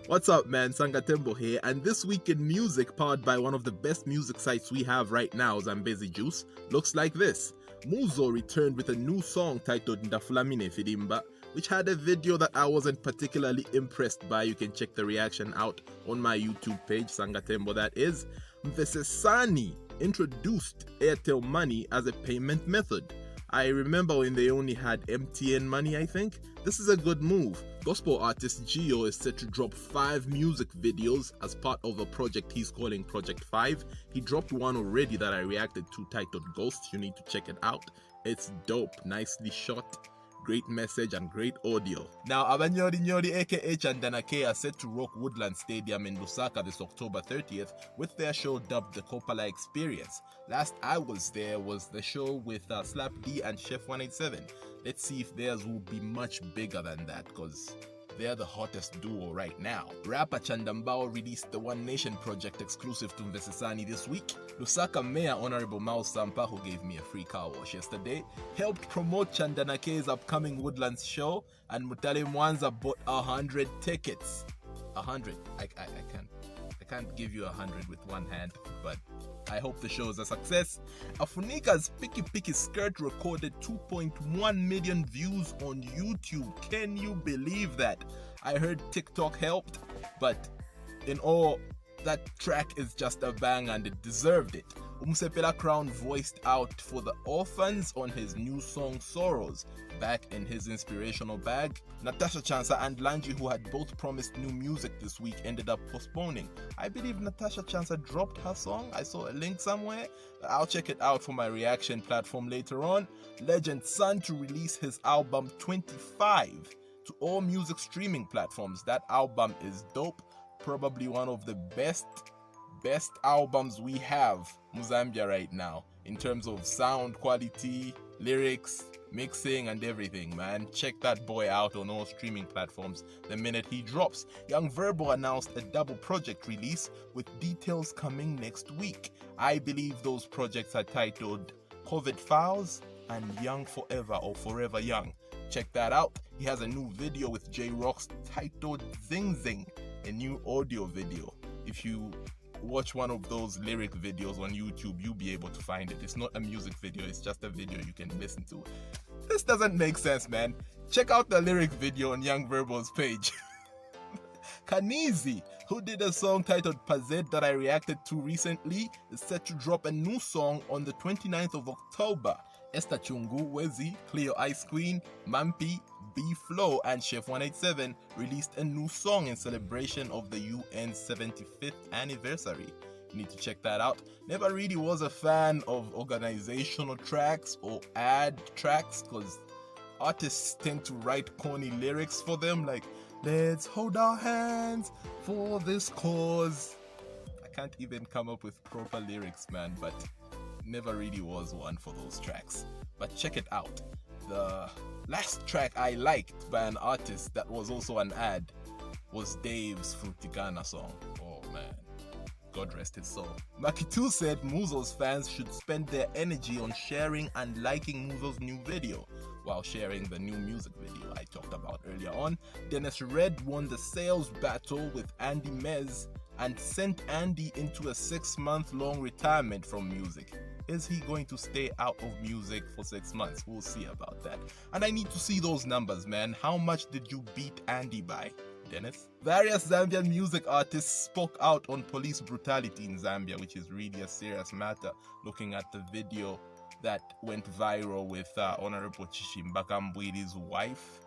What's up, man? Sangatembo here, and this week in music, powered by one of the best music sites we have right now, Zambezi Juice, looks like this. Muzo returned with a new song titled Ndafulamina Ifilimba, which had a video that I wasn't particularly impressed by. You can check the reaction out on my YouTube page, Sangatembo that is. Mvesesani introduced Airtel Money as a payment method. I remember when they only had MTN Money, I think. This is a good move. Gospel artist Gio is set to drop 5 music videos as part of a project he's calling Project 5. He dropped one already that I reacted to titled Ghost. You need to check it out. It's dope, nicely shot, great message and great audio. Now, Abanyori Nyori aka Chanda Na Kay are set to rock Woodlands Stadium in Lusaka this October 30th with their show dubbed the Kopala Experience. Last I was there was the show with Slap D and Chef 187. Let's see if theirs will be much bigger than that, because they're the hottest duo right now. Rapper Chanda Mbao released the One Nation project exclusive to Mvesesani this week. Lusaka Mayor Honorable Muzo, who gave me a free car wash yesterday, helped promote Chanda Na Kay's upcoming Woodlands show, and Mutale Mwanza bought 100 tickets. 100. I can't give you 100 with one hand, but I hope the show is a success. Afunika's Piki Piki Skirt recorded 2.1 million views on YouTube. Can you believe that? I heard TikTok helped, but in all, that track is just a bang and it deserved it. Umusepela Crown voiced out for the orphans on his new song Sorrows, back in his inspirational bag. Natasha Chansa and Lanji, who had both promised new music this week, ended up postponing. I believe Natasha Chansa dropped her song. I saw a link somewhere. I'll check it out for my reaction platform later on. Legend's son to release his album 25 to all music streaming platforms. That album is dope. Probably one of the best albums we have in Zambia right now in terms of sound quality, lyrics, mixing and everything, man. Check that boy out on all streaming platforms the minute he drops. Young Verbo announced a double project release with details coming next week. I believe those projects are titled COVID Files and Young Forever or Forever Young. Check that out. He has a new video with J-Rocks titled Zing Zing, a new audio video. If you watch one of those lyric videos on YouTube, you'll be able to find it. It's not a music video, it's just a video you can listen to. This doesn't make sense, man. Check out the lyric video on Young Verbo's page. Kanizi, who did a song titled Pazet that I reacted to recently, is set to drop a new song on the 29th of October. Esther Chungu, Wezi, Cleo Ice Queen, Mampi, B-Flow and Chef 187 released a new song in celebration of the UN's 75th anniversary. You need to check that out. Never really was a fan of organizational tracks or ad tracks because artists tend to write corny lyrics for them like, let's hold our hands for this cause. I can't even come up with proper lyrics, man, but never really was one for those tracks. But check it out. The last track I liked by an artist that was also an ad was Dave's Fruticana song. Oh man, God rest his soul. Makitu said Muzo's fans should spend their energy on sharing and liking Muzo's new video while sharing the new music video I talked about earlier on. Dennis Red won the sales battle with Andy Mez and sent Andy into a 6-month-long retirement from music. Is he going to stay out of music for 6 months? We'll see about that. And I need to see those numbers, man. How much did you beat Andy by, Dennis? Various Zambian music artists spoke out on police brutality in Zambia, which is really a serious matter, looking at the video that went viral with Honorable Chichimbaka Mbwiri's wife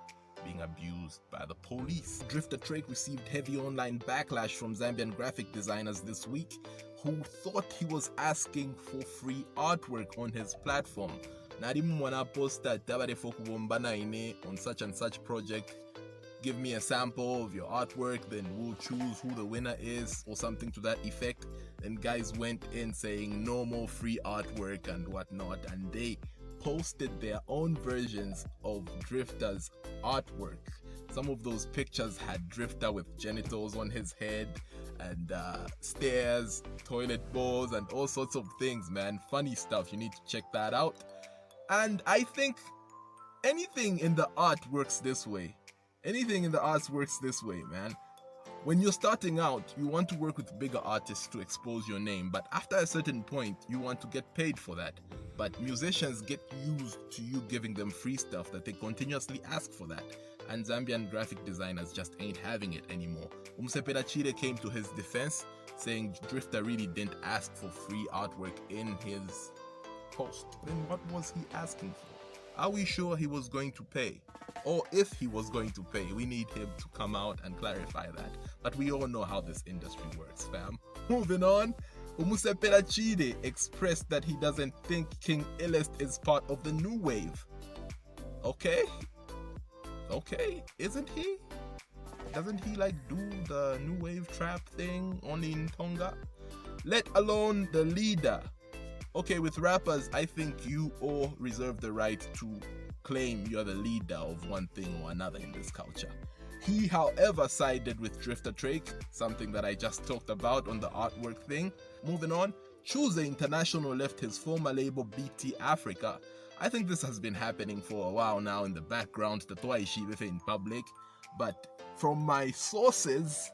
being abused by the police. Drifta Drake received heavy online backlash from Zambian graphic designers this week who thought he was asking for free artwork on his platform. Narimu wana posta tabare fokubombana ine on such and such project. Give me a sample of your artwork, then we'll choose who the winner is or something to that effect. And guys went in saying no more free artwork and whatnot, and they posted their own versions of Drifta's artwork. Some of those pictures had Drifta with genitals on his head and stairs, toilet bowls and all sorts of things, man. Funny stuff. You need to check that out. And I think anything in the art works this way. Anything in the arts works this way, man. When you're starting out, you want to work with bigger artists to expose your name, but after a certain point, you want to get paid for that. But musicians get used to you giving them free stuff that they continuously ask for that. And Zambian graphic designers just ain't having it anymore. Umusepela Chile came to his defense, saying Drifta really didn't ask for free artwork in his post. Then what was he asking for? Are we sure he was going to pay? Or if he was going to pay, we need him to come out and clarify that. But we all know how this industry works, fam. Moving on, Umusepela Chile expressed that he doesn't think King iLLest is part of the new wave. Okay, isn't he? Doesn't he like do the new wave trap thing only in Tonga? Let alone the leader. Okay, with rappers, I think you all reserve the right to claim you're the leader of one thing or another in this culture. He, however, sided with Drifta Drake, something that I just talked about on the artwork thing. Moving on, Choose International left his former label BT Africa. I think this has been happening for a while now in the background, in public, but from my sources,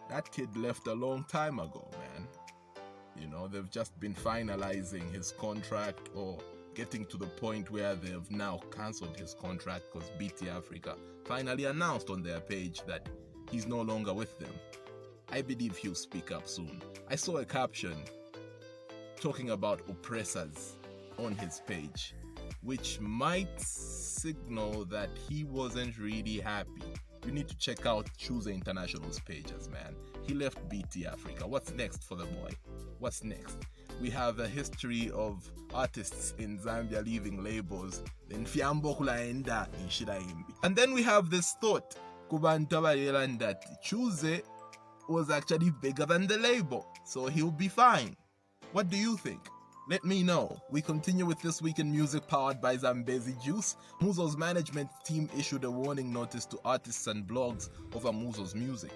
that kid left a long time ago, man. You know, they've just been finalizing his contract or getting to the point where they've now cancelled his contract because BT Africa finally announced on their page that he's no longer with them. I believe he'll speak up soon. I saw a caption talking about oppressors on his page, which might signal that he wasn't really happy. You need to check out Choose International's pages, man. He left BT Africa. What's next for the boy? What's next? We have a history of artists in Zambia leaving labels. Then Fiambo kulaenda in Shiraimbi. And then we have this thought, Kubantabayelan, that Choose was actually bigger than the label, so he'll be fine. What do you think? Let me know. We continue with This Week in Music powered by Zambezi Juice. Muzo's management team issued a warning notice to artists and blogs over Muzo's music.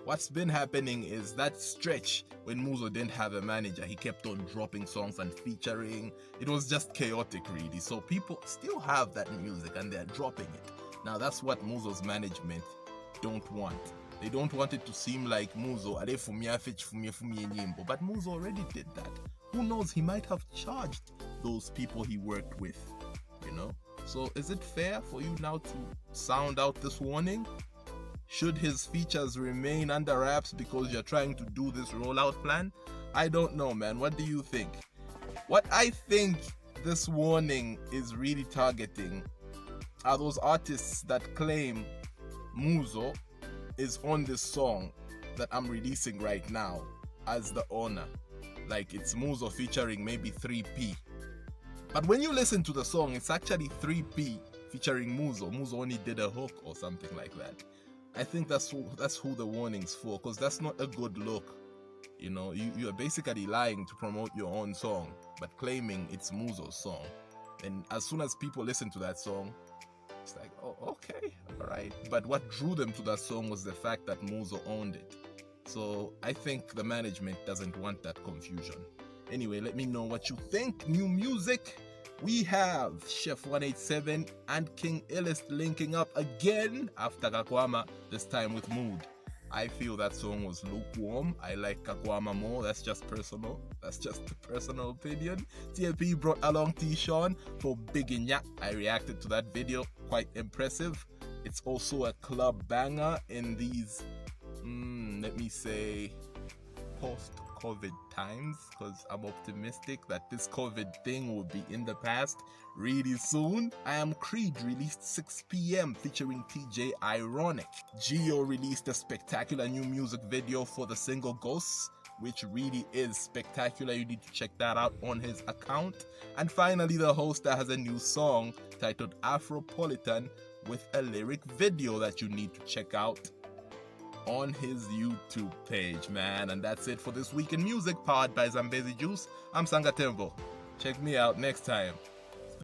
What's been happening is that stretch when Muzo didn't have a manager, he kept on dropping songs and featuring. It was just chaotic, really. So people still have that music and they're dropping it. Now that's what Muzo's management don't want. They don't want it to seem like Muzo, but Muzo already did that. Who knows, he might have charged those people he worked with, you know? So is it fair for you now to sound out this warning? Should his features remain under wraps because you're trying to do this rollout plan? I don't know, man. What do you think? What I think this warning is really targeting are those artists that claim Muzo is on this song that I'm releasing right now as the owner. Like it's Muzo featuring maybe 3P. But when you listen to the song, it's actually 3P featuring Muzo. Muzo only did a hook or something like that. I think that's who the warning's for, because that's not a good look. You know, you're basically lying to promote your own song, but claiming it's Muzo's song. And as soon as people listen to that song, it's like, oh, okay, all right. But what drew them to that song was the fact that Muzo owned it. So I think the management doesn't want that confusion. Anyway, let me know what you think. New music. We have Chef 187 and King iLLest linking up again after Kakwama, this time with Mood. I feel that song was lukewarm. I like Kakwama more. That's just personal. That's just a personal opinion. TLP brought along T-Sean for Big Inya. I reacted to that video. Quite impressive. It's also a club banger in these, let me say, post-COVID times, because I'm optimistic that this COVID thing will be in the past really soon. I Am Creed released 6 p.m. featuring TJ Ironic. Geo released a spectacular new music video for the single Ghosts, which really is spectacular. You need to check that out on his account. And finally, the Hoster has a new song titled Afropolitan with a lyric video that you need to check out on his YouTube page, man. And that's it for This Week in Music powered by Zambezi Juice. I'm Sanga Tembo. Check me out next time.